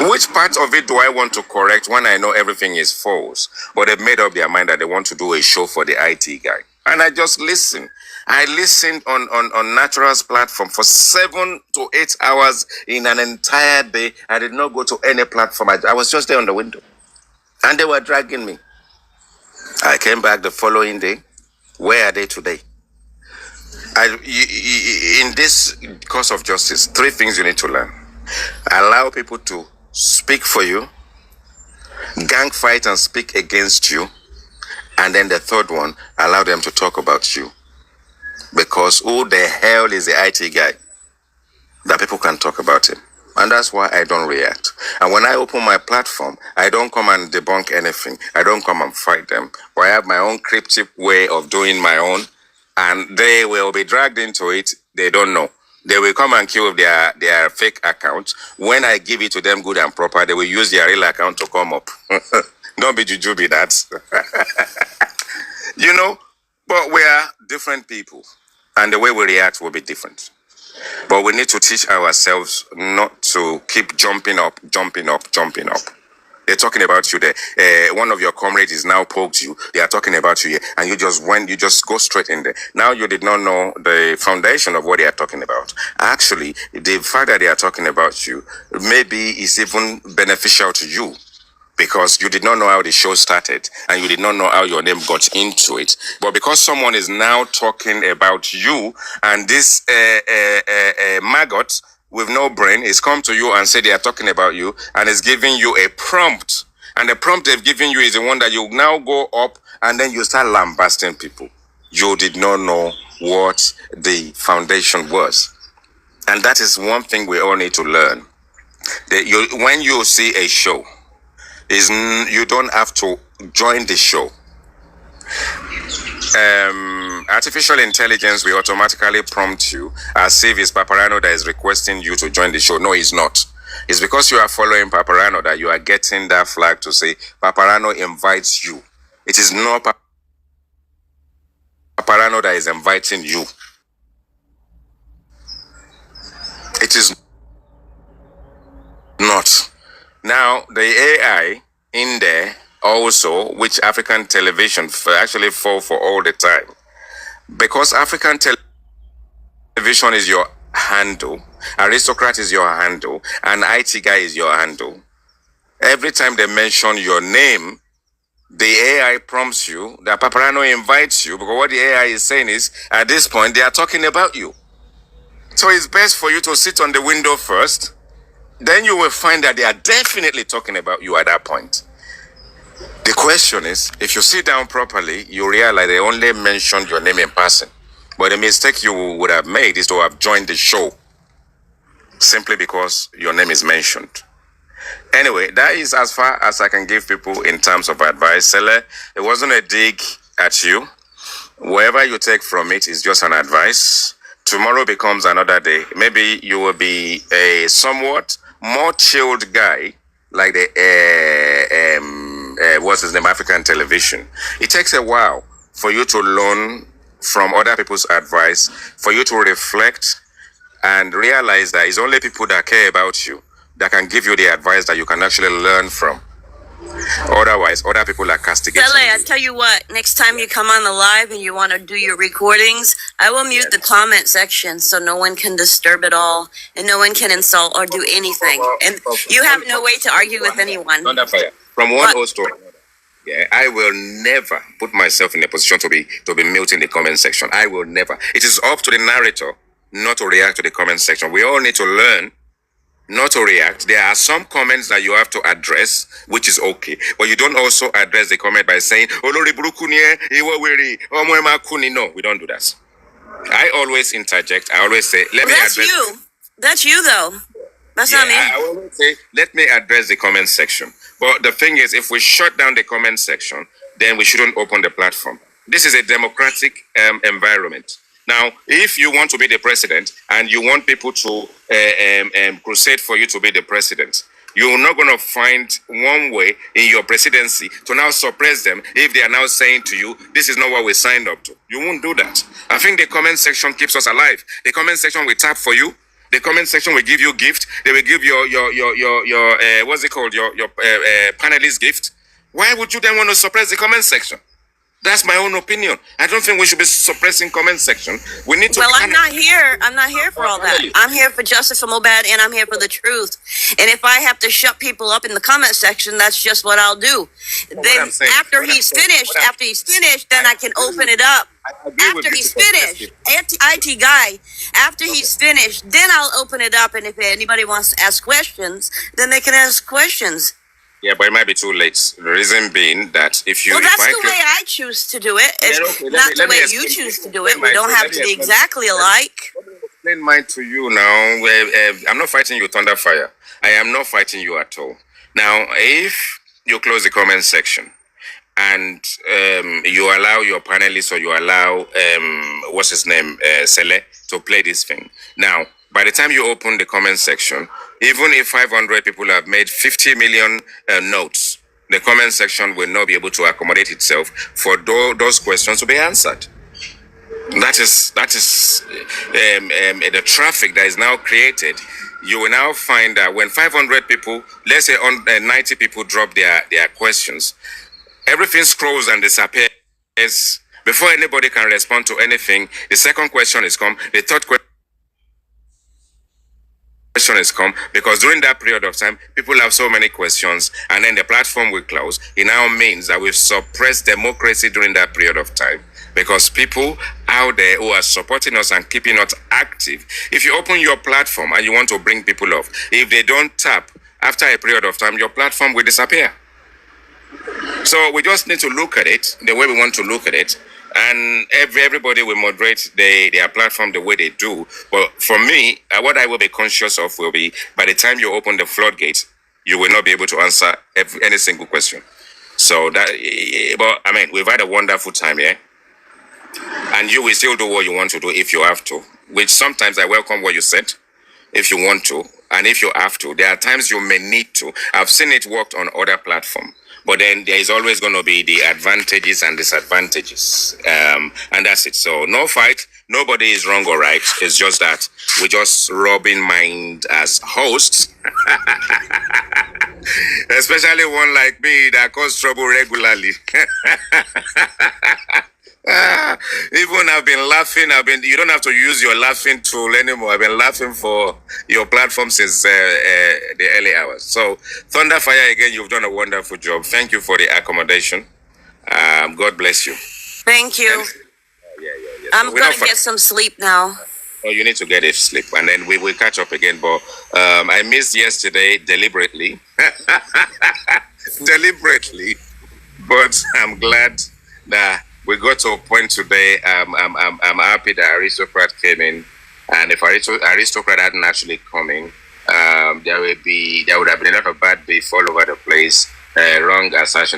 Which part of it do I want to correct when I know everything is false? But they've made up their mind that they want to do a show for the IT guy. And I just listen. I listened on Natural's platform for 7 to 8 hours in an entire day. I did not go to any platform. I was just there on the window. And they were dragging me. I came back the following day. Where are they today? In this course of justice, 3 things you need to learn. Allow people to speak for you, gang fight and speak against you, and then the third one, allow them to talk about you. Because who the hell is the IT guy that people can talk about him? And that's why I don't react. And when I open my platform, I don't come and debunk anything. I don't come and fight them. But I have my own cryptic way of doing my own. And they will be dragged into it. They don't know. They will come and kill their fake account. When I give it to them good and proper, they will use their real account to come up. Don't be jujube that. You know, but we are different people. And the way we react will be different. But we need to teach ourselves not to keep jumping up. They're talking about you there. One of your comrades is now poked you. They are talking about you here. And you just go straight in there. Now you did not know the foundation of what they are talking about. Actually, the fact that they are talking about you maybe is even beneficial to you. Because you did not know how the show started and you did not know how your name got into it. But because someone is now talking about you and this maggot with no brain is come to you and say they are talking about you and is giving you a prompt. And the prompt they've given you is the one that you now go up and then you start lambasting people. You did not know what the foundation was. And that is one thing we all need to learn. When you see a show, you don't have to join the show. Artificial intelligence will automatically prompt you as if it's Paparano that is requesting you to join the show. No, it's not. It's because you are following Paparano that you are getting that flag to say Paparano invites you. It is not Paparano that is inviting you. It is not. Now, the AI in there also, which African television actually fall for all the time. Because African television is your handle, aristocrat is your handle, and IT guy is your handle. Every time they mention your name, the AI prompts you that Paparano invites you, because what the AI is saying is, at this point, they are talking about you. So it's best for you to sit on the window first. Then you will find that they are definitely talking about you at that point. The question is, if you sit down properly, you realize they only mentioned your name in passing. But the mistake you would have made is to have joined the show simply because your name is mentioned. Anyway, that is as far as I can give people in terms of advice. Sele, it wasn't a dig at you. Whatever you take from it is just an advice. Tomorrow becomes another day. Maybe you will be a somewhat more chilled guy like the what's his name, African television. It takes a while for you to learn from other people's advice, for you to reflect and realize that it's only people that care about you that can give you the advice that you can actually learn from. Otherwise, other people are castigating. I tell you what, next time you come on the live and you want to do your recordings, I will mute the comment section so no one can disturb it all and no one can insult or do anything. And you have no way to argue with anyone. From one host to another. Yeah, I will never put myself in a position to be muting the comment section. I will never. It is up to the narrator not to react to the comment section. We all need to learn not to react. There are some comments that you have to address, which is okay. But you don't also address the comment by saying, no, we don't do that. I always interject. I always say, let me address. That's you. That's you, though. That's not me. I always say, let me address the comment section. But the thing is, if we shut down the comment section, then we shouldn't open the platform. This is a democratic environment. Now, if you want to be the president and you want people to crusade for you to be the president, you're not going to find one way in your presidency to now suppress them if they are now saying to you, this is not what we signed up to. You won't do that. I think the comment section keeps us alive. The comment section will tap for you. The comment section will give you gift. They will give your what's it called? Your panelist gift. Why would you then want to suppress the comment section? That's my own opinion. I don't think we should be suppressing comment section. We need to. Well, I'm not here. I'm not here for all that. I'm here for justice for Mohbad, and I'm here for the truth. And if I have to shut people up in the comment section, that's just what I'll do. Then after he's finished, then I can open it up. After he's finished, IT guy, after he's finished, then I'll open it up. And if anybody wants to ask questions, then they can ask questions. Yeah, but it might be too late. The reason being that if you... Well, that's the way I choose to do it. It's not the way you choose to do it. We don't have to be exactly alike. Let me explain mine to you now. I'm not fighting you, Thunderfire. I am not fighting you at all. Now, if you close the comment section and you allow your panelists or you allow, what's his name, Sele, to play this thing. Now, by the time you open the comment section, even if 500 people have made 50 million notes, the comment section will not be able to accommodate itself for those questions to be answered. That is the traffic that is now created. You will now find that when 500 people, let's say 90 people drop their questions, everything scrolls and disappears. Before anybody can respond to anything, the second question is come, the third question has come, because during that period of time, people have so many questions, and then the platform will close. It now means that we've suppressed democracy during that period of time, because people out there who are supporting us and keeping us active, if you open your platform and you want to bring people off, if they don't tap, after a period of time, your platform will disappear. So we just need to look at it the way we want to look at it, and everybody will moderate their platform the way they do. But for me, what I will be conscious of will be, by the time you open the floodgate, you will not be able to answer any single question. So that, but I mean, we've had a wonderful time here, and you will still do what you want to do if you have to. Which sometimes I welcome what you said, if you want to, and if you have to. There are times you may need to. I've seen it worked on other platforms. But then there is always going to be the advantages and disadvantages. And that's it. So no fight. Nobody is wrong or right. It's just that we're just rubbing mind as hosts. Especially one like me that causes trouble regularly. Even I've been laughing. You don't have to use your laughing tool anymore. I've been laughing for your platform since the early hours. So, Thunderfire, again, you've done a wonderful job. Thank you for the accommodation. God bless you. Thank you. Yeah. I'm going to get some sleep now. Oh, you need to get a sleep, and then we will catch up again. But I missed yesterday deliberately. But I'm glad that we got to a point today. I'm happy that Aristocrat came in, and if Aristocrat hadn't actually come in, there would have been a lot of bad beef all over the place, wrong assertion.